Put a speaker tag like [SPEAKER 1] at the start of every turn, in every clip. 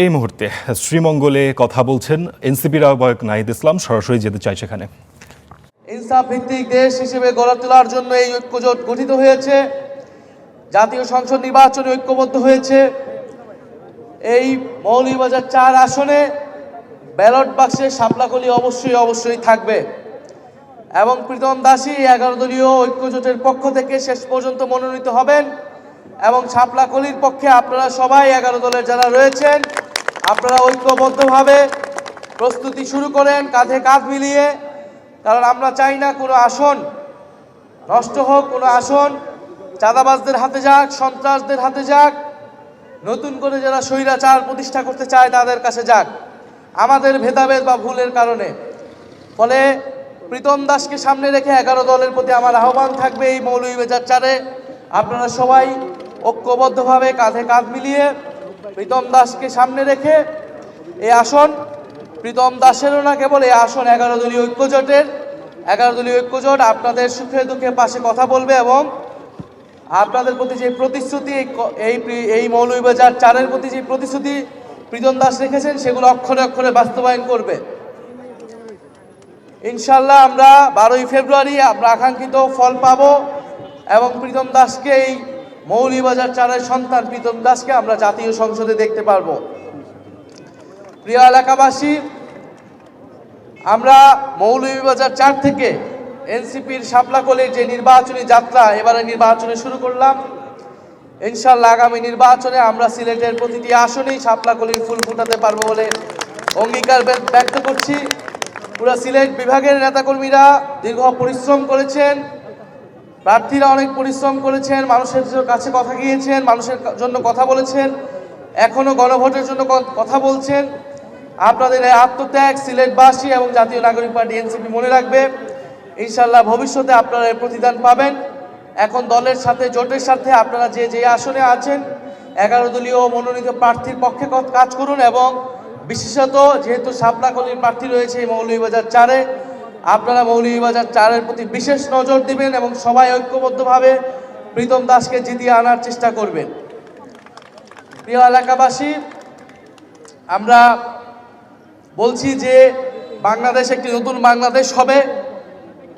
[SPEAKER 1] এই মুহূর্তে শ্রীমঙ্গলে কথা বলছেন এনসিপির আহ্বায়ক নাহিদ ইসলাম। সরাসরি যেতে চাই সেখানে।
[SPEAKER 2] ইনসাফ ভিত্তিক দেশ হিসেবে গড়ে তোলার জন্য এই ঐক্যজোট গঠিত হয়েছে। জাতীয় সংসদ নির্বাচনে ঐক্যবদ্ধ হয়েছে। এই মৌলভীবাজার ৪ আসনে ব্যালট বাক্সে শাপলাকলি অবশ্যই থাকবে এবং প্রীতম দাসী 11 দলীয় ঐক্যজোটের পক্ষ থেকে শেষ পর্যন্ত মনোনীত হবেন এবং শাপলাকলির পক্ষে আপনারা সবাই 11 দলের যারা রয়েছেন আপনারা ঐক্যবদ্ধভাবে প্রস্তুতি শুরু করেন, কাঁধে কাঁধ মিলিয়ে। কারণ আমরা চাই না কোনো আসন নষ্ট হোক, কোনো আসন চাঁদাবাজদের হাতে যাক, সন্ত্রাসদের হাতে যাক, নতুন করে যারা স্বৈরাচার প্রতিষ্ঠা করতে চায় তাদের কাছে যাক, আমাদের ভেদাভেদ বা ভুলের কারণে। ফলে প্রীতম দাসকে সামনে রেখে 11 দলের প্রতি আমার আহ্বান থাকবে, এই মৌলভীবাজার ৪-এ আপনারা সবাই ঐক্যবদ্ধভাবে কাঁধে কাঁধ মিলিয়ে প্রীতম দাসকে সামনে রেখে এই আসন প্রীতম দাসেরও না, কেবল এই আসন 11 দলীয় ঐক্যজোটের 11 দলীয় ঐক্যজোট আপনাদের সুখে দুঃখে পাশে কথা বলবে এবং আপনাদের প্রতি যে প্রতিশ্রুতি এই মৌলভীবাজার ৪-এর প্রতি যে প্রতিশ্রুতি প্রীতম দাস রেখেছেন সেগুলো অক্ষরে অক্ষরে বাস্তবায়ন করবে। ইনশাল্লাহ আমরা 12ই ফেব্রুয়ারি আমরা আকাঙ্ক্ষিত ফল পাব এবং প্রীতম দাসকে, এই মৌলভীবাজার ৪-এর সন্তান প্রীতম দাসকে আমরা জাতীয় সংসদে দেখতে পারব। প্রিয় এলাকাবাসী, আমরা মৌলভীবাজার ৪ থেকে এনসিপির শাপলাকলির যে নির্বাচনী যাত্রা এবারে নির্বাচনে শুরু করলাম, ইনশাল্লাহ আগামী নির্বাচনে আমরা সিলেটের প্রতিটি আসনেই শাপলাকলির ফুল ফুটাতে পারবো বলে অঙ্গীকার ব্যক্ত করছি। পুরো সিলেট বিভাগের নেতাকর্মীরা দীর্ঘ পরিশ্রম করেছেন, প্রার্থীরা অনেক পরিশ্রম করেছেন, মানুষের কাছে কথা গিয়েছেন, মানুষের জন্য কথা বলেছেন, এখনো গণভোটের জন্য কথা বলছেন। আপনাদের এই আত্মত্যাগ সিলেটবাসী এবং জাতীয় নাগরিক পার্টি এনসিপি মনে রাখবে। ইনশাল্লাহ ভবিষ্যতে আপনারা এর প্রতিদান পাবেন। এখন দলের সাথে, জোটের সাথে আপনারা যে আসনে আছেন 11 দলীয় মনোনীত প্রার্থীর পক্ষে কাজ করুন এবং বিশেষত যেহেতু শাপলাকলির প্রার্থী রয়েছে এই মৌলভীবাজার ৪-এ, আপনারা মৌলভীবাজার ৪-এর প্রতি বিশেষ নজর দিবেন এবং সবাই ঐক্যবদ্ধভাবে প্রীতম দাসকে জিতিয়ে আনার চেষ্টা করবেন। প্রিয় এলাকাবাসী, আমরা বলছি যে বাংলাদেশ একটি নতুন বাংলাদেশ হবে।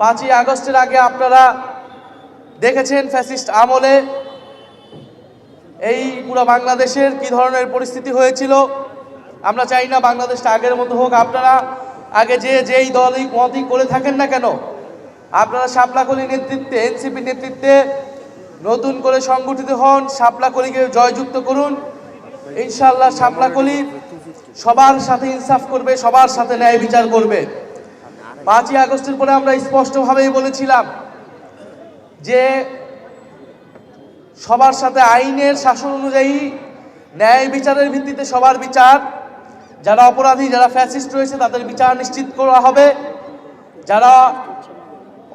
[SPEAKER 2] 5ই আগস্টের আগে আপনারা দেখেছেন ফ্যাসিস্ট আমলে এই পুরো বাংলাদেশের কি ধরনের পরিস্থিতি হয়েছিল। আমরা চাই না বাংলাদেশটা আগের মতো হোক। আপনারা আগে যেই দলই মতই করে থাকেন না কেন, আপনারা শাপলাকলির নেতৃত্বে, এনসিপির নেতৃত্বে নতুন করে সংগঠিত হন, শাপলাকলিকে জয়যুক্ত করুন। ইনশাআল্লাহ শাপলাকলি সবার সাথে ইনসাফ করবে, সবার সাথে ন্যায় বিচার করবে। 5ই আগস্টের পরে আমরা স্পষ্টভাবেই বলেছিলাম যে সবার সাথে আইনের শাসন অনুযায়ী ন্যায় বিচারের ভিত্তিতে সবার বিচার, যারা অপরাধী, যারা ফ্যাসিস্ট রয়েছে তাদের বিচার নিশ্চিত করা হবে। যারা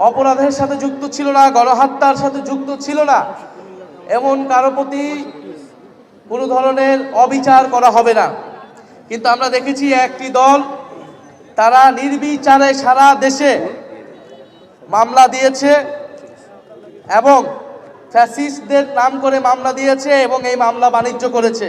[SPEAKER 2] অপরাধের সাথে যুক্ত ছিল না, গণহত্যার সাথে যুক্ত ছিল না, এমন কারো প্রতি কোনো ধরনের অবিচার করা হবে না। কিন্তু আমরা দেখেছি একটি দল তারা নির্বিচারে সারা দেশে মামলা দিয়েছে এবং ফ্যাসিস্টদের নাম করে মামলা দিয়েছে এবং এই মামলা বাণিজ্য করেছে।